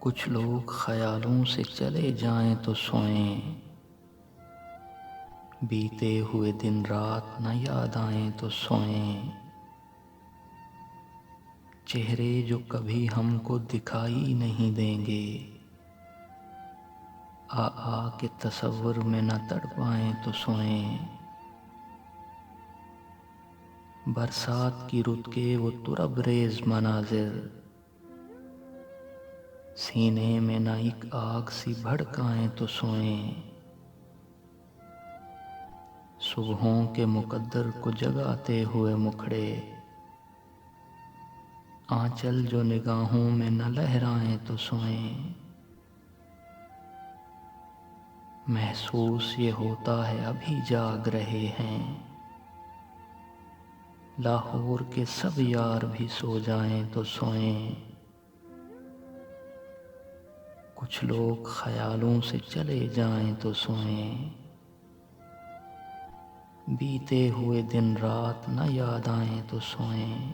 کچھ لوگ خیالوں سے چلے جائیں تو سوئیں، بیتے ہوئے دن رات نہ یاد آئیں تو سوئیں۔ چہرے جو کبھی ہم کو دکھائی نہیں دیں گے، آ کے تصور میں نہ تڑپائیں تو سوئیں۔ برسات کی رت کے وہ ترب ریز مناظر، سینے میں نہ ایک آگ سی بھڑکائیں تو سوئیں۔ صبحوں کے مقدر کو جگاتے ہوئے مکھڑے، آنچل جو نگاہوں میں نہ لہرائیں تو سوئیں۔ محسوس یہ ہوتا ہے ابھی جاگ رہے ہیں، لاہور کے سب یار بھی سو جائیں تو سوئیں۔ کچھ لوگ خیالوں سے چلے جائیں تو سوئیں، بیتے ہوئے دن رات نہ یاد آئیں تو سوئیں۔